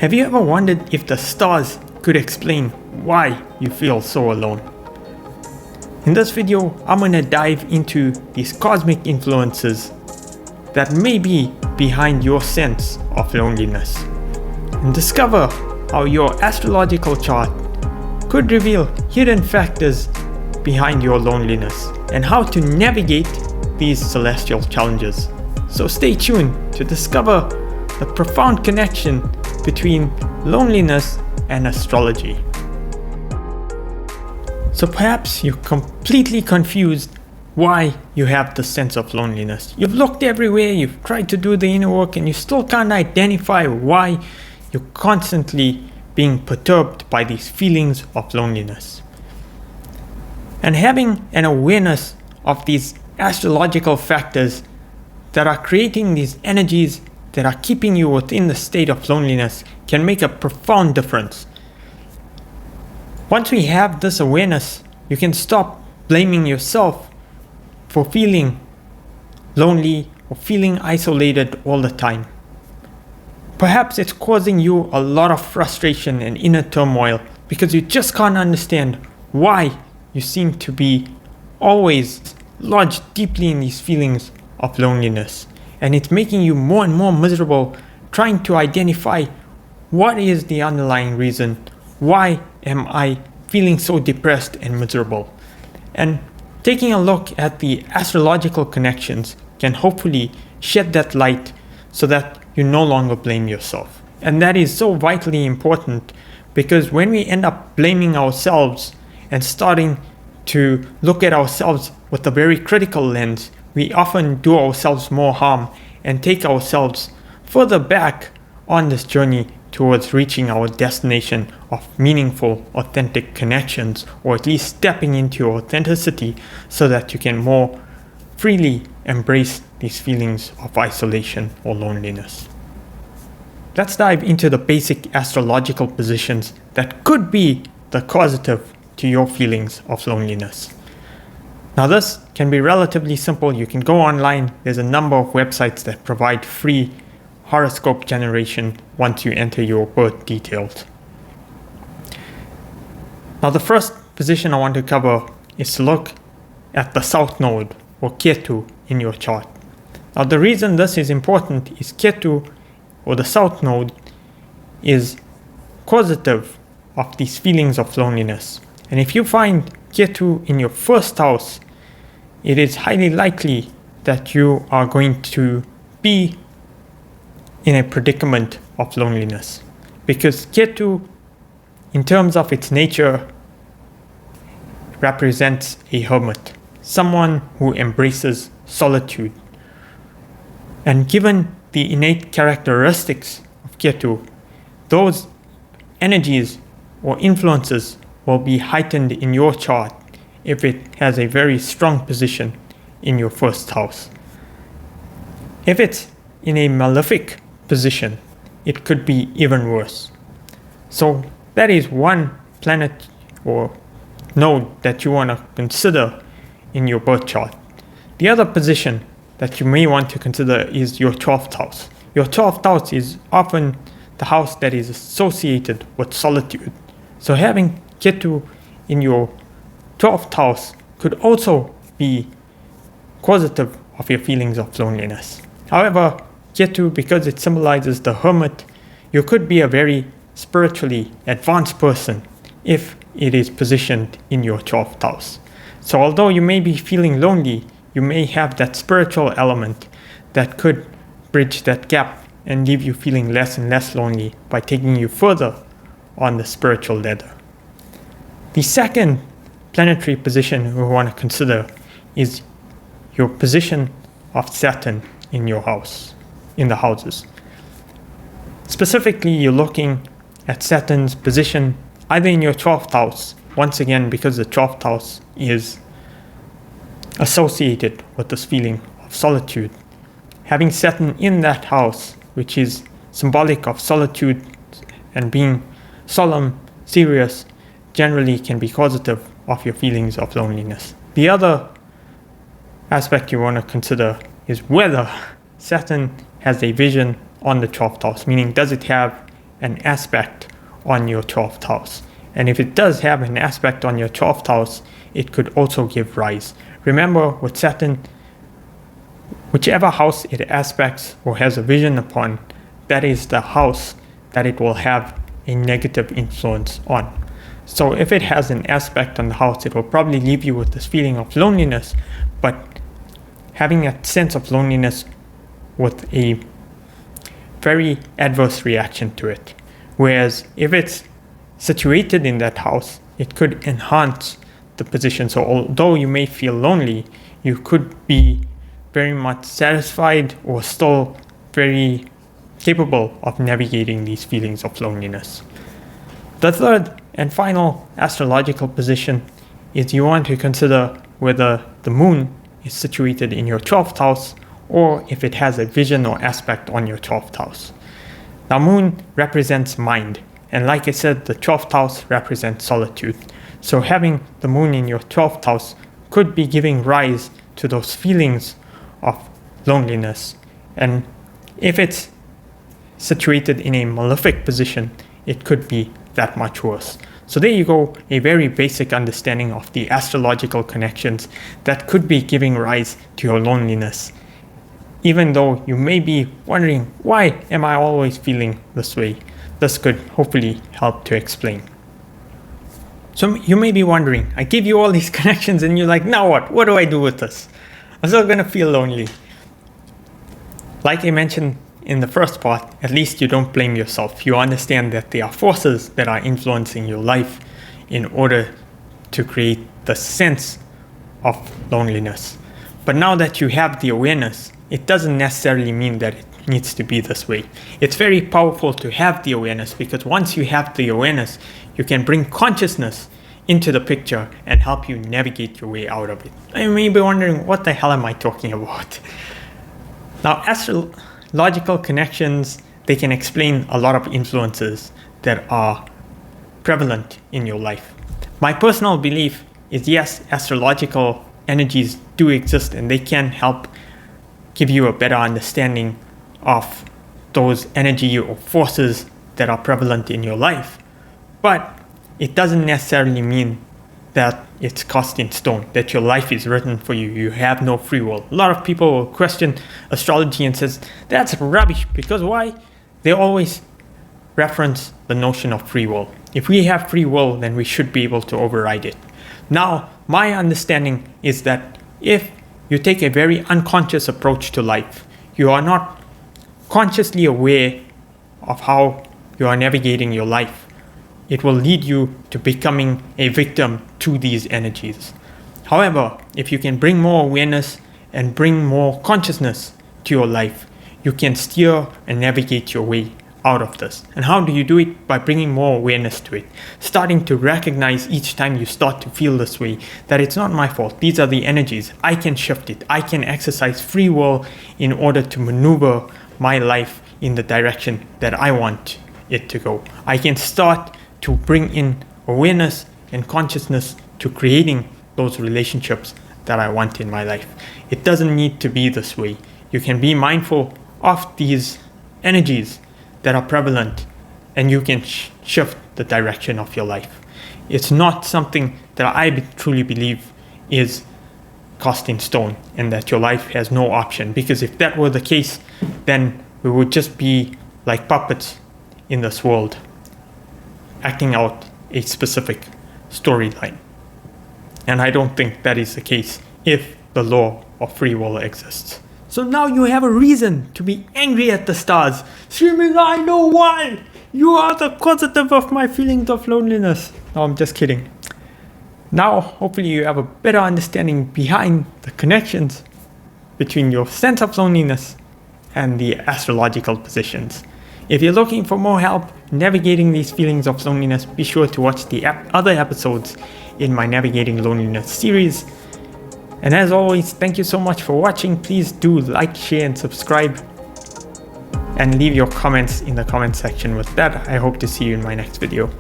Have you ever wondered if the stars could explain why you feel so alone? In this video, I'm going to dive into these cosmic influences that may be behind your sense of loneliness and discover how your astrological chart could reveal hidden factors behind your loneliness and how to navigate these celestial challenges. So stay tuned to discover the profound connection between loneliness and astrology. So perhaps you're completely confused why you have the sense of loneliness. You've looked everywhere, you've tried to do the inner work, and you still can't identify why you're constantly being perturbed by these feelings of loneliness. And having an awareness of these astrological factors that are creating these energies that are keeping you within the state of loneliness can make a profound difference. Once we have this awareness, you can stop blaming yourself for feeling lonely or feeling isolated all the time. Perhaps it's causing you a lot of frustration and inner turmoil because you just can't understand why you seem to be always lodged deeply in these feelings of loneliness. And it's making you more and more miserable trying to identify what is the underlying reason. Why am I feeling so depressed and miserable? And taking a look at the astrological connections can hopefully shed that light so that you no longer blame yourself. And that is so vitally important because when we end up blaming ourselves and starting to look at ourselves with a very critical lens, we often do ourselves more harm and take ourselves further back on this journey towards reaching our destination of meaningful, authentic connections, or at least stepping into your authenticity so that you can more freely embrace these feelings of isolation or loneliness. Let's dive into the basic astrological positions that could be the causative to your feelings of loneliness. Now this can be relatively simple. You can go online. There's a number of websites that provide free horoscope generation once you enter your birth details. Now the first position I want to cover is to look at the South Node or Ketu in your chart. Now the reason this is important is Ketu or the South Node is causative of these feelings of loneliness. And if you find Ketu in your first house, it is highly likely that you are going to be in a predicament of loneliness. Because Ketu, in terms of its nature, represents a hermit, someone who embraces solitude. And given the innate characteristics of Ketu, those energies or influences will be heightened in your chart if it has a very strong position in your first house. If it's in a malefic position, it could be even worse. So that is one planet or node that you want to consider in your birth chart. The other position that you may want to consider is your 12th house. Your 12th house is often the house that is associated with solitude. So having Ketu in your 12th house could also be causative of your feelings of loneliness. However, Ketu, because it symbolizes the hermit, you could be a very spiritually advanced person if it is positioned in your 12th house. So although you may be feeling lonely, you may have that spiritual element that could bridge that gap and leave you feeling less and less lonely by taking you further on the spiritual ladder. The second planetary position we want to consider is your position of Saturn in your house, in the houses. Specifically, you're looking at Saturn's position either in your 12th house, once again because the 12th house is associated with this feeling of solitude. Having Saturn in that house, which is symbolic of solitude and being solemn, serious, generally can be causative of your feelings of loneliness. The other aspect you want to consider is whether Saturn has a vision on the 12th house, meaning does it have an aspect on your 12th house. And if it does have an aspect on your 12th house, it could also give rise. Remember, with Saturn, whichever house it aspects or has a vision upon, that is the house that it will have a negative influence on. So if it has an aspect on the house, it will probably leave you with this feeling of loneliness, but having a sense of loneliness with a very adverse reaction to it. Whereas if it's situated in that house, it could enhance the position. So although you may feel lonely, you could be very much satisfied or still very capable of navigating these feelings of loneliness. The third and final astrological position is you want to consider whether the moon is situated in your 12th house or if it has a vision or aspect on your 12th house. Now, moon represents mind, and like I said, the 12th house represents solitude. So having the moon in your 12th house could be giving rise to those feelings of loneliness. And if it's situated in a malefic position, it could be that much worse. So there you go, a very basic understanding of the astrological connections that could be giving rise to your loneliness. Even though you may be wondering, why am I always feeling this way? This could hopefully help to explain. So you may be wondering, I give you all these connections and you're like, now what? What do I do with this? I'm still gonna feel lonely. Like I mentioned in the first part, at least you don't blame yourself. You understand that there are forces that are influencing your life in order to create the sense of loneliness. But now that you have the awareness, it doesn't necessarily mean that it needs to be this way. It's very powerful to have the awareness, because once you have the awareness, you can bring consciousness into the picture and help you navigate your way out of it. You may be wondering, what the hell am I talking about? Now, astrological connections, they can explain a lot of influences that are prevalent in your life. My personal belief is, yes, astrological energies do exist and they can help give you a better understanding of those energy or forces that are prevalent in your life. But it doesn't necessarily mean that it's cast in stone, that your life is written for you. You have no free will. A lot of people will question astrology and says, that's rubbish, because why? They always reference the notion of free will. If we have free will, then we should be able to override it. Now, my understanding is that if you take a very unconscious approach to life, you are not consciously aware of how you are navigating your life, it will lead you to becoming a victim to these energies. However, if you can bring more awareness and bring more consciousness to your life, you can steer and navigate your way out of this. And how do you do it? By bringing more awareness to it. Starting to recognize each time you start to feel this way, that it's not my fault. These are the energies. I can shift it. I can exercise free will in order to maneuver my life in the direction that I want it to go. I can start to bring in awareness and consciousness to creating those relationships that I want in my life. It doesn't need to be this way. You can be mindful of these energies that are prevalent, and you can shift the direction of your life. It's not something that I truly believe is cast in stone and that your life has no option, because if that were the case, then we would just be like puppets in this world, acting out a specific storyline. And I don't think that is the case if the law of free will exists. So now you have a reason to be angry at the stars, screaming, I know why! You are the causative of my feelings of loneliness. No, I'm just kidding. Now, hopefully you have a better understanding behind the connections between your sense of loneliness and the astrological positions. If you're looking for more help navigating these feelings of loneliness, be sure to watch the other episodes in my Navigating Loneliness series. And as always, thank you so much for watching. Please do like, share, and subscribe. And leave your comments in the comment section. With that, I hope to see you in my next video.